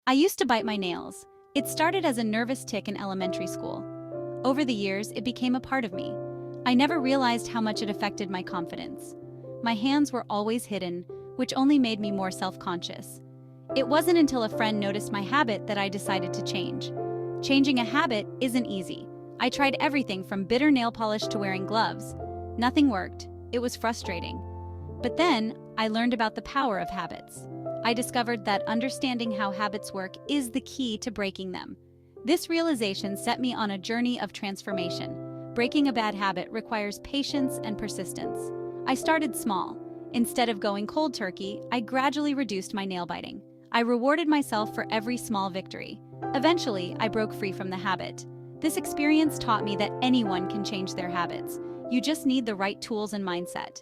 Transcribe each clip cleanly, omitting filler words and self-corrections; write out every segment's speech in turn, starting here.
I used to bite my nails. It started as a nervous tic in elementary school. Over the years, it became a part of me. I never realized how much it affected my confidence. My hands were always hidden, which only made me more self-conscious. It wasn't until a friend noticed my habit that I decided to change. Changing a habit isn't easy. I tried everything from bitter nail polish to wearing gloves. Nothing worked. It was frustrating. But then, I learned about the power of habits. I discovered that understanding how habits work is the key to breaking them. This realization set me on a journey of transformation. Breaking a bad habit requires patience and persistence. I started small. Instead of going cold turkey, I gradually reduced my nail biting. I rewarded myself for every small victory. Eventually, I broke free from the habit. This experience taught me that anyone can change their habits. You just need the right tools and mindset.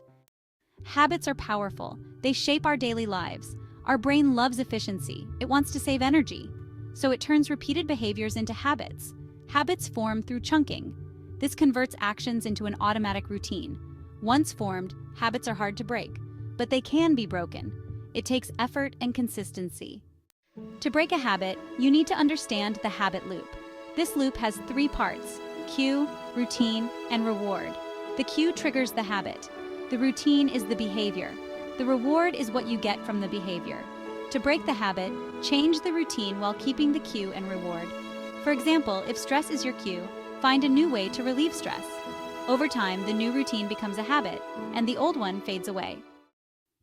Habits are powerful. They shape our daily lives. Our brain loves efficiency. It wants to save energy. So it turns repeated behaviors into habits. Habits form through chunking. This converts actions into an automatic routine. Once formed, habits are hard to break, but they can be broken. It takes effort and consistency. To break a habit, you need to understand the habit loop. This loop has 3 parts: cue, routine, and reward. The cue triggers the habit. The routine is the behavior. The reward is what you get from the behavior. To break the habit, change the routine while keeping the cue and reward. For example, if stress is your cue, find a new way to relieve stress. Over time, the new routine becomes a habit, and the old one fades away.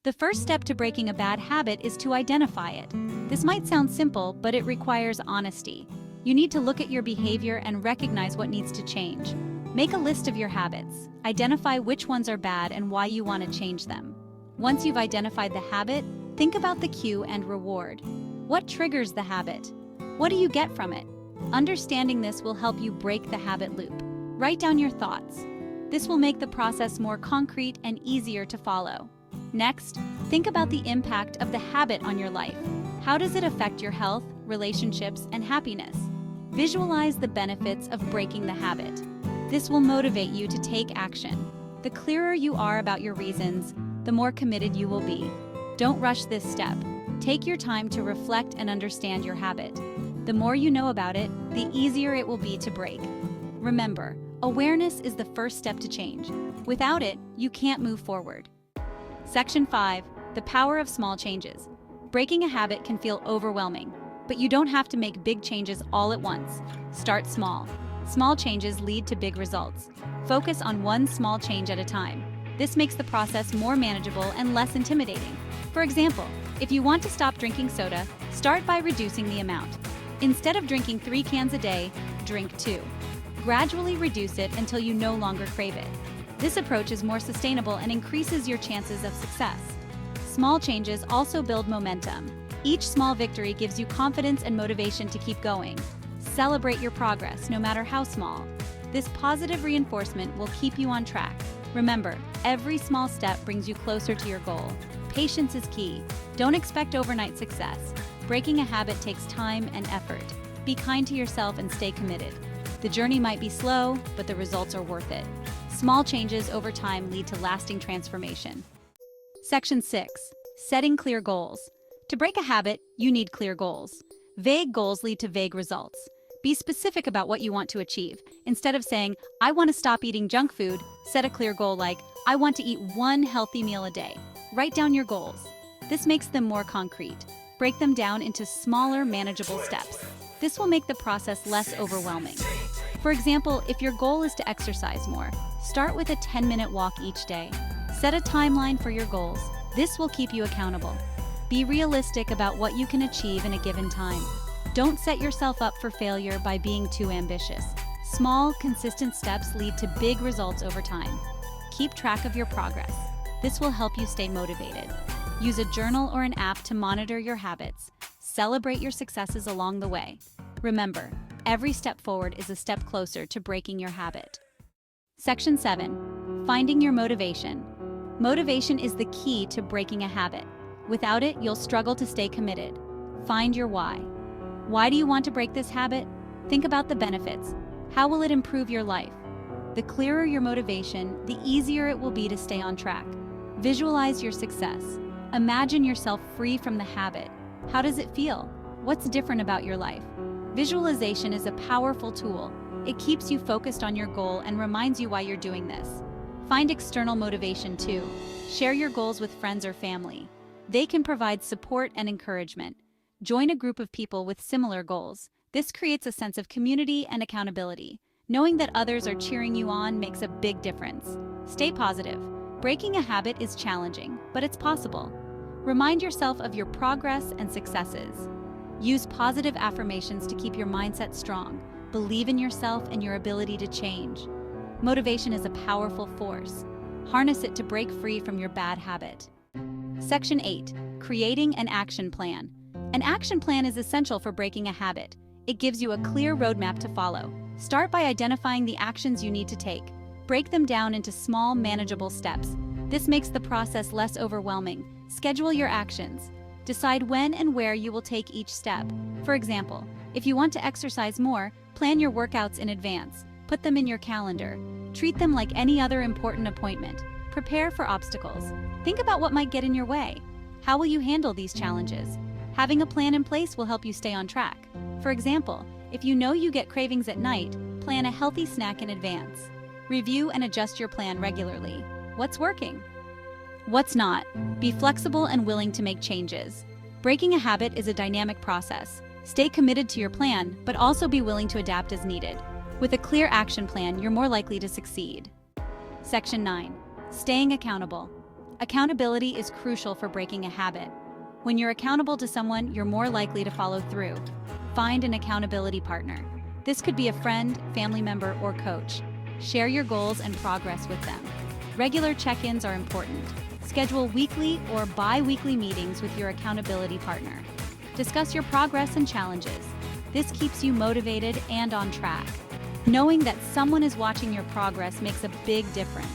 The first step to breaking a bad habit is to identify it. This might sound simple, but it requires honesty. You need to look at your behavior and recognize what needs to change. Make a list of your habits. Identify which ones are bad and why you want to change them. Once you've identified the habit, think about the cue and reward. What triggers the habit? What do you get from it? Understanding this will help you break the habit loop. Write down your thoughts. This will make the process more concrete and easier to follow. Next, think about the impact of the habit on your life. How does it affect your health, relationships, and happiness? Visualize the benefits of breaking the habit. This will motivate you to take action. The clearer you are about your reasons, the more committed you will be. Don't rush this step. Take your time to reflect and understand your habit. The more you know about it, the easier it will be to break. Remember, awareness is the first step to change. Without it, you can't move forward. Section 5. The power of small changes. Breaking a habit can feel overwhelming, but you don't have to make big changes all at once. Start small. Small changes lead to big results. Focus on one small change at a time. This makes the process more manageable and less intimidating. For example, if you want to stop drinking soda, start by reducing the amount. Instead of drinking 3 cans a day, drink 2. Gradually reduce it until you no longer crave it. This approach is more sustainable and increases your chances of success. Small changes also build momentum. Each small victory gives you confidence and motivation to keep going. Celebrate your progress, no matter how small. This positive reinforcement will keep you on track. Remember, every small step brings you closer to your goal. Patience is key. Don't expect overnight success. Breaking a habit takes time and effort. Be kind to yourself and stay committed. The journey might be slow, but the results are worth it. Small changes over time lead to lasting transformation. Section 6. Setting clear goals. To break a habit, you need clear goals. Vague goals lead to vague results. Be specific about what you want to achieve. Instead of saying, I want to stop eating junk food, set a clear goal like, I want to eat 1 healthy meal a day. Write down your goals. This makes them more concrete. Break them down into smaller, manageable steps. This will make the process less overwhelming. For example, if your goal is to exercise more, start with a 10-minute walk each day. Set a timeline for your goals. This will keep you accountable. Be realistic about what you can achieve in a given time. Don't set yourself up for failure by being too ambitious. Small, consistent steps lead to big results over time. Keep track of your progress. This will help you stay motivated. Use a journal or an app to monitor your habits. Celebrate your successes along the way. Remember, every step forward is a step closer to breaking your habit. Section 7. Finding your motivation. Motivation is the key to breaking a habit. Without it, you'll struggle to stay committed. Find your why. Why do you want to break this habit? Think about the benefits. How will it improve your life? The clearer your motivation, the easier it will be to stay on track. Visualize your success. Imagine yourself free from the habit. How does it feel? What's different about your life? Visualization is a powerful tool. It keeps you focused on your goal and reminds you why you're doing this. Find external motivation too. Share your goals with friends or family. They can provide support and encouragement. Join a group of people with similar goals. This creates a sense of community and accountability. Knowing that others are cheering you on makes a big difference. Stay positive. Breaking a habit is challenging, but it's possible. Remind yourself of your progress and successes. Use positive affirmations to keep your mindset strong. Believe in yourself and your ability to change. Motivation is a powerful force. Harness it to break free from your bad habit. Section 8. Creating an action plan. An action plan is essential for breaking a habit. It gives you a clear roadmap to follow. Start by identifying the actions you need to take. Break them down into small, manageable steps. This makes the process less overwhelming. Schedule your actions. Decide when and where you will take each step. For example, if you want to exercise more, plan your workouts in advance. Put them in your calendar. Treat them like any other important appointment. Prepare for obstacles. Think about what might get in your way. How will you handle these challenges? Having a plan in place will help you stay on track. For example, if you know you get cravings at night, plan a healthy snack in advance. Review and adjust your plan regularly. What's working? What's not? Be flexible and willing to make changes. Breaking a habit is a dynamic process. Stay committed to your plan, but also be willing to adapt as needed. With a clear action plan, you're more likely to succeed. Section 9. Staying accountable. Accountability is crucial for breaking a habit. When you're accountable to someone, you're more likely to follow through. Find an accountability partner. This could be a friend, family member, or coach. Share your goals and progress with them. Regular check-ins are important. Schedule weekly or bi-weekly meetings with your accountability partner. Discuss your progress and challenges. This keeps you motivated and on track. Knowing that someone is watching your progress makes a big difference.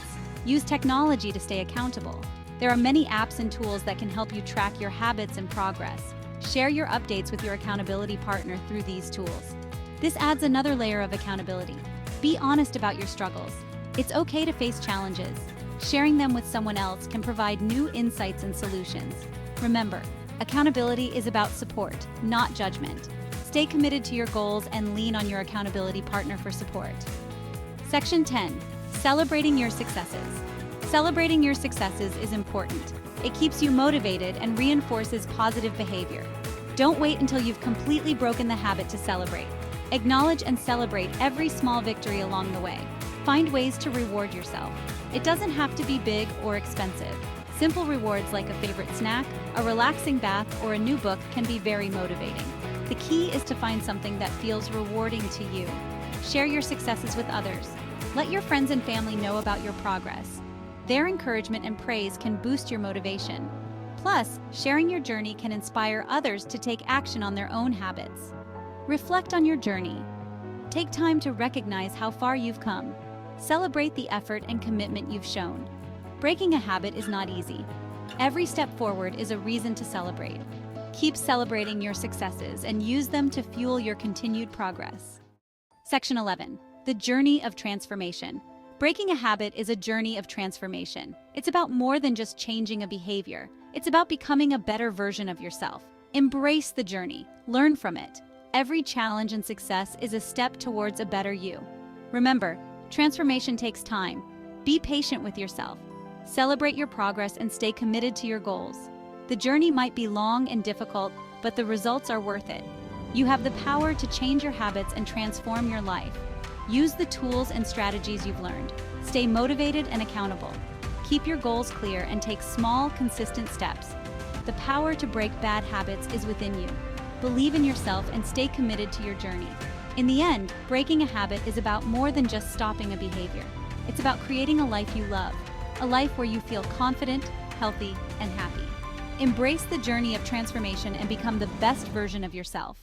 Use technology to stay accountable. There are many apps and tools that can help you track your habits and progress. Share your updates with your accountability partner through these tools. This adds another layer of accountability. Be honest about your struggles. It's okay to face challenges. Sharing them with someone else can provide new insights and solutions. Remember, accountability is about support, not judgment. Stay committed to your goals and lean on your accountability partner for support. Section 10. Celebrating your successes. Celebrating your successes is important. It keeps you motivated and reinforces positive behavior. Don't wait until you've completely broken the habit to celebrate. Acknowledge and celebrate every small victory along the way. Find ways to reward yourself. It doesn't have to be big or expensive. Simple rewards like a favorite snack, a relaxing bath, or a new book can be very motivating. The key is to find something that feels rewarding to you. Share your successes with others. Let your friends and family know about your progress. Their encouragement and praise can boost your motivation. Plus, sharing your journey can inspire others to take action on their own habits. Reflect on your journey. Take time to recognize how far you've come. Celebrate the effort and commitment you've shown. Breaking a habit is not easy. Every step forward is a reason to celebrate. Keep celebrating your successes and use them to fuel your continued progress. Section 11. The journey of transformation. Breaking a habit is a journey of transformation. It's about more than just changing a behavior. It's about becoming a better version of yourself. Embrace the journey. Learn from it. Every challenge and success is a step towards a better you. Remember, transformation takes time. Be patient with yourself. Celebrate your progress and stay committed to your goals. The journey might be long and difficult, but the results are worth it. You have the power to change your habits and transform your life. Use the tools and strategies you've learned. Stay motivated and accountable. Keep your goals clear and take small, consistent steps. The power to break bad habits is within you. Believe in yourself and stay committed to your journey. In the end, breaking a habit is about more than just stopping a behavior. It's about creating a life you love, a life where you feel confident, healthy, and happy. Embrace the journey of transformation and become the best version of yourself.